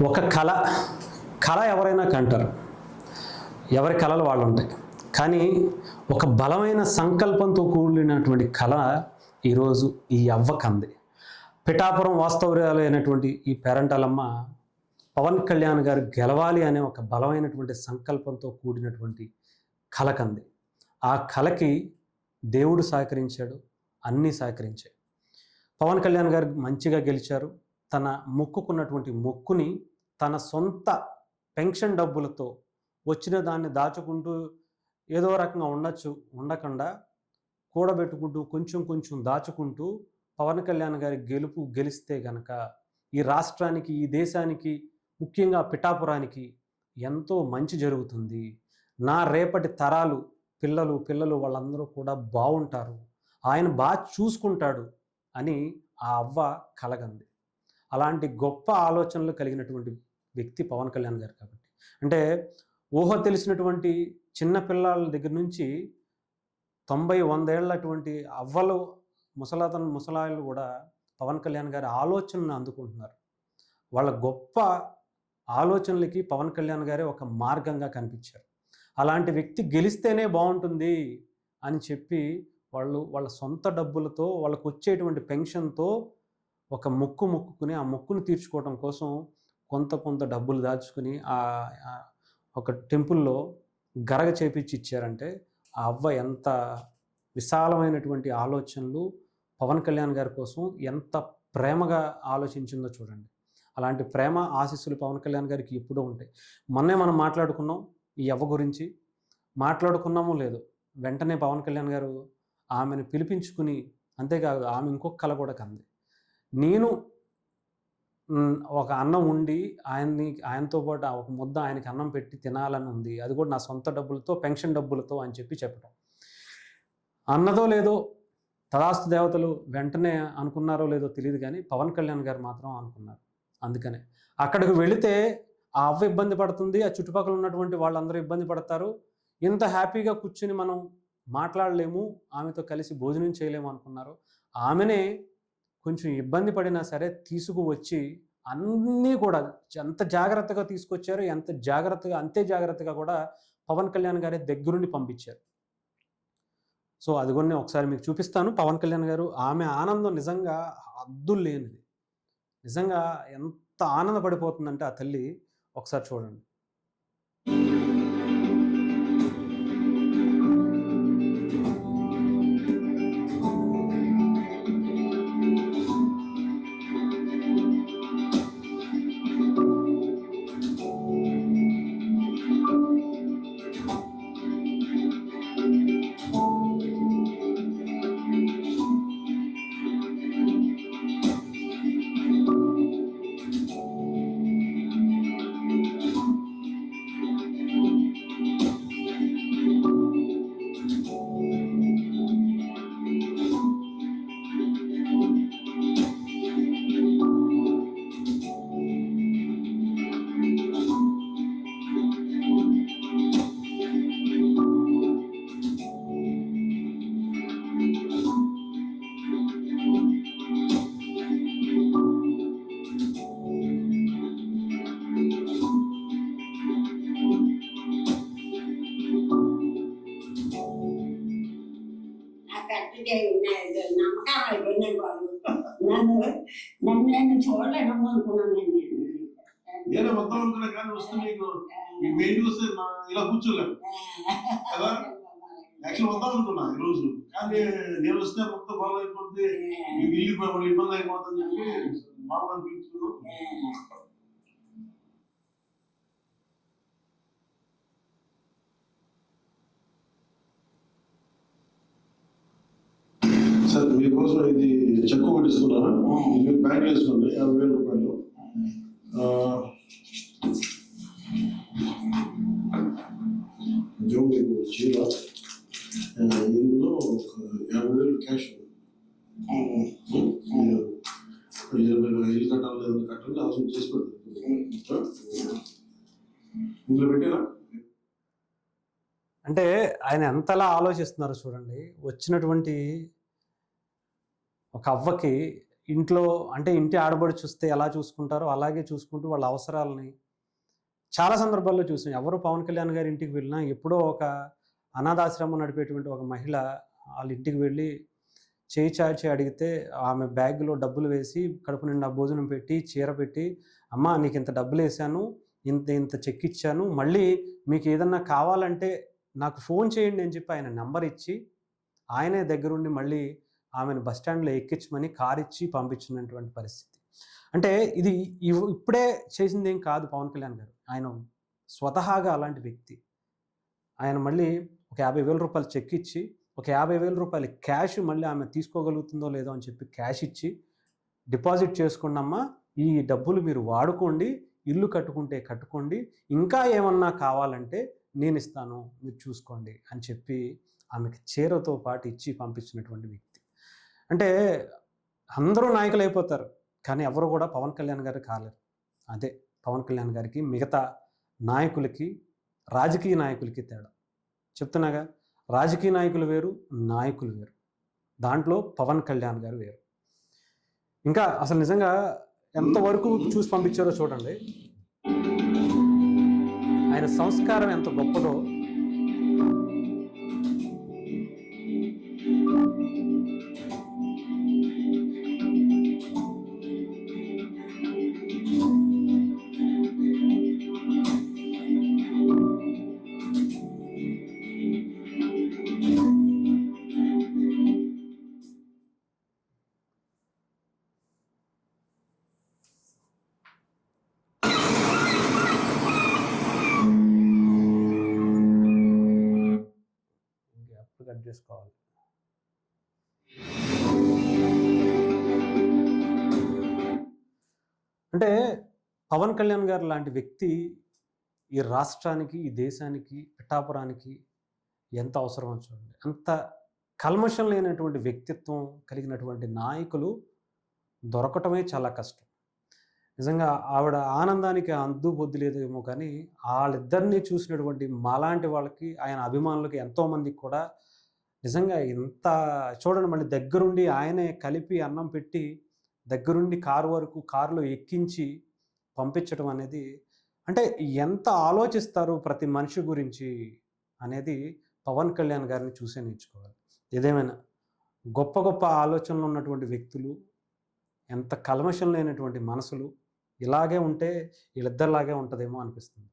ఒక కళ ఎవరైనా కంటారు, ఎవరి కళలు వాళ్ళు ఉంటాయి. కానీ ఒక బలమైన సంకల్పంతో కూడినటువంటి కళ ఈరోజు ఈ అవ్వకంది. పిఠాపురం వాస్తవ్యాలు అయినటువంటి ఈ పేరంటాలమ్మ పవన్ కళ్యాణ్ గారు గెలవాలి అనే ఒక బలమైనటువంటి సంకల్పంతో కూడినటువంటి కళ కంది. ఆ కళకి దేవుడు సహకరించాడు, అన్నీ సహకరించాయి. పవన్ కళ్యాణ్ గారు మంచిగా గెలిచారు. తన మొక్కుకున్నటువంటి మొక్కుని తన సొంత పెన్షన్ డబ్బులతో వచ్చిన దాన్ని దాచుకుంటూ ఏదో రకంగా ఉండకుండా కూడబెట్టుకుంటూ కొంచెం దాచుకుంటూ పవన్ కళ్యాణ్ గారి గెలిస్తే గనక ఈ రాష్ట్రానికి, ఈ దేశానికి, ముఖ్యంగా పిఠాపురానికి ఎంతో మంచి జరుగుతుంది. నా రేపటి తరాలు పిల్లలు వాళ్ళందరూ కూడా బాగుంటారు, ఆయన బాగా చూసుకుంటాడు అని ఆ అవ్వ కలగంది. అలాంటి గొప్ప ఆలోచనలు కలిగినటువంటి వ్యక్తి పవన్ కళ్యాణ్ గారు. కాబట్టి అంటే ఊహ తెలిసినటువంటి చిన్న పిల్లల దగ్గర నుంచి 90-100 ఏళ్ళటువంటి అవ్వలు, ముసలాయలు కూడా పవన్ కళ్యాణ్ గారి ఆలోచనను అందుకుంటున్నారు. వాళ్ళ గొప్ప ఆలోచనలకి పవన్ కళ్యాణ్ గారే ఒక మార్గంగా కనిపించారు. అలాంటి వ్యక్తి గెలిస్తేనే బాగుంటుంది అని చెప్పి వాళ్ళ సొంత డబ్బులతో, వాళ్ళకు వచ్చేటువంటి పెన్షన్తో ఒక మొక్కుకుని ఆ మొక్కును తీర్చుకోవడం కోసం కొంత డబ్బులు దాచుకుని ఒక టెంపుల్లో గరగ చేపించి ఇచ్చారంటే ఆ అవ్వ ఎంత విశాలమైనటువంటి ఆలోచనలు, పవన్ కళ్యాణ్ గారి కోసం ఎంత ప్రేమగా ఆలోచించిందో చూడండి. అలాంటి ప్రేమ ఆశీస్సులు పవన్ కళ్యాణ్ గారికి ఎప్పుడూ ఉంటాయి. మొన్నే మనం మాట్లాడుకున్నాం ఈ అవ్వ గురించి. మాట్లాడుకున్నామో లేదో వెంటనే పవన్ కళ్యాణ్ గారు ఆమెను పిలిపించుకుని, అంతేకాదు ఆమె ఇంకొక కళ కూడా కంది. నేను ఒక అన్నం ఉండి ఆయనతో పాటు ఒక ముద్ద ఆయనకి అన్నం పెట్టి తినాలని ఉంది, అది కూడా నా సొంత డబ్బులతో, పెన్షన్ డబ్బులతో అని చెప్పడం. అన్నదో లేదో తదాస్తు దేవతలు వెంటనే అనుకున్నారో లేదో తెలియదు, కానీ పవన్ కళ్యాణ్ గారు మాత్రం అనుకున్నారు. అందుకనే అక్కడికి వెళితే ఆ అవ్వ ఇబ్బంది పడుతుంది, ఆ చుట్టుపక్కల ఉన్నటువంటి వాళ్ళందరూ ఇబ్బంది పడతారు, ఇంత హ్యాపీగా కూర్చుని మనం మాట్లాడలేము, ఆమెతో కలిసి భోజనం చేయలేము అనుకున్నారు. ఆమెనే కొంచెం ఇబ్బంది పడినా సరే తీసుకువచ్చి అన్నీ కూడా ఎంత జాగ్రత్తగా తీసుకొచ్చారో, అంతే జాగ్రత్తగా కూడా పవన్ కళ్యాణ్ గారే దగ్గరుండి పంపించారు. సో అది కూడా నేను ఒకసారి మీకు చూపిస్తాను. పవన్ కళ్యాణ్ గారు, ఆమె ఆనందం నిజంగా హద్దులు లేనిది. నిజంగా ఎంత ఆనందపడిపోతుందంటే ఆ తల్లి, ఒకసారి చూడండి. నమ్మకం అయిపోయిందండి బాబు. నన్ను నేను చూడలేను అనుకున్నాను. నేను మొత్తం అనుకున్నా, కానీ వస్తే మీకు మెయిన్ వస్తే ఇలా కూర్చోలేము కదా. యాక్చువల్ మొత్తం అనుకున్నా ఈరోజు, కానీ నేను వస్తే మొత్తం బాగా అయిపోతుంది, మీకు ఇల్లు ఇబ్బంది అయిపోతుంది చెప్పి మామూలు అనిపించుకున్నాను. సార్ మీకోసం ఇది చెక్ ఒకటి ఇస్తున్నాను, మీరు బ్యాంక్ వేసుకోండి 50,000 రూపాయలు. జోబు చీర, ఇందులో 50,000 క్యాష్. ఇల్లు కట్టాలి, ఏదైనా కట్టాలి, అవసరం చేసి పెడతారు. ఇందులో పెట్టారా? అంటే ఆయన ఎంతలా ఆలోచిస్తున్నారు చూడండి. వచ్చినటువంటి ఒక అవ్వకి ఇంట్లో అంటే ఇంటి ఆడబడి చూస్తే ఎలా చూసుకుంటారో అలాగే చూసుకుంటూ వాళ్ళ అవసరాలని చాలా సందర్భాల్లో చూసాం. ఎవరు పవన్ కళ్యాణ్ గారి ఇంటికి వెళ్ళినా ఎప్పుడో ఒక అనాథాశ్రమం నడిపేటువంటి ఒక మహిళ వాళ్ళ ఇంటికి వెళ్ళి చేయి చాచి అడిగితే ఆమె బ్యాగ్‌లో డబ్బులు వేసి కడుపు నిండా భోజనం పెట్టి, చీర పెట్టి, "అమ్మా నీకింత డబ్బులేశాను, ఇంత ఇంత చెక్ ఇచ్చాను. మళ్ళీ మీకేదన్నా కావాలంటే నాకు ఫోన్ చేయండి" అని చెప్పి ఆయన నంబర్ ఇచ్చి, ఆయనే దగ్గరుండి మళ్ళీ ఆమెను బస్ స్టాండ్‌లో ఎక్కించమని కారిచ్చి పంపించినటువంటి పరిస్థితి. అంటే ఇది ఇప్పుడే చేసిందేం కాదు పవన్ కళ్యాణ్ గారు. ఆయన స్వతహాగా అలాంటి వ్యక్తి. ఆయన మళ్ళీ ఒక రూ. 50,000 చెక్ ఇచ్చి, ఒక రూ. 50,000 క్యాష్ మళ్ళీ ఆమె తీసుకోగలుగుతుందో లేదో అని చెప్పి క్యాష్ ఇచ్చి, "డిపాజిట్ చేసుకోండమ్మా, ఈ డబ్బులు మీరు వాడుకోండి, ఇల్లు కట్టుకుంటే కట్టుకోండి, ఇంకా ఏమన్నా కావాలంటే నేనిస్తాను, మీరు చూసుకోండి" అని చెప్పి ఆమెకి చీరతో పాటు ఇచ్చి పంపించినటువంటి వ్యక్తి. అంటే అందరూ నాయకులైపోతారు. కానీ ఎవరు కూడా పవన్ కళ్యాణ్ గారు కాలేరు. అదే పవన్ కళ్యాణ్ గారికి మిగతా నాయకులకి, రాజకీయ నాయకులకి తేడా. చెప్తున్నాగా, రాజకీయ నాయకులు వేరు, నాయకులు వేరు. దాంట్లో పవన్ కళ్యాణ్ గారు వేరు. ఇంకా అసలు నిజంగా ఎంతవరకు చూసి పంపించారో చూడండి. ఆయన సంస్కారం ఎంత గొప్పదో. కట్ చేసుకోవాలి. అంటే పవన్ కళ్యాణ్ గారు లాంటి వ్యక్తి ఈ రాష్ట్రానికి, ఈ దేశానికి, పిఠాపురానికి ఎంత అవసరమో చూడండి. అంత కల్మషం లేనటువంటి వ్యక్తిత్వం కలిగినటువంటి నాయకులు దొరకటమే చాలా కష్టం. నిజంగా ఆవిడ ఆనందానికి అంతు బొద్దు లేదేమో కానీ, వాళ్ళిద్దరిని చూసినటువంటి మాలాంటి వాళ్ళకి, ఆయన అభిమానులకి ఎంతోమందికి కూడా నిజంగా ఇంత చూడండి, మళ్ళీ దగ్గరుండి ఆయనే కలిపి అన్నం పెట్టి, దగ్గరుండి కారు వరకు కారులో ఎక్కించి పంపించడం అనేది, అంటే ఎంత ఆలోచిస్తారు ప్రతి మనిషి గురించి అనేది పవన్ కళ్యాణ్ గారిని చూసే నేర్చుకోవాలి. ఏదేమైనా గొప్ప గొప్ప ఆలోచనలు ఉన్నటువంటి వ్యక్తులు, ఎంత కల్మషం లేనటువంటి మనసులు, ఇలాగే ఉంటే వీళ్ళిద్దరిలాగే ఉంటుందేమో అనిపిస్తుంది.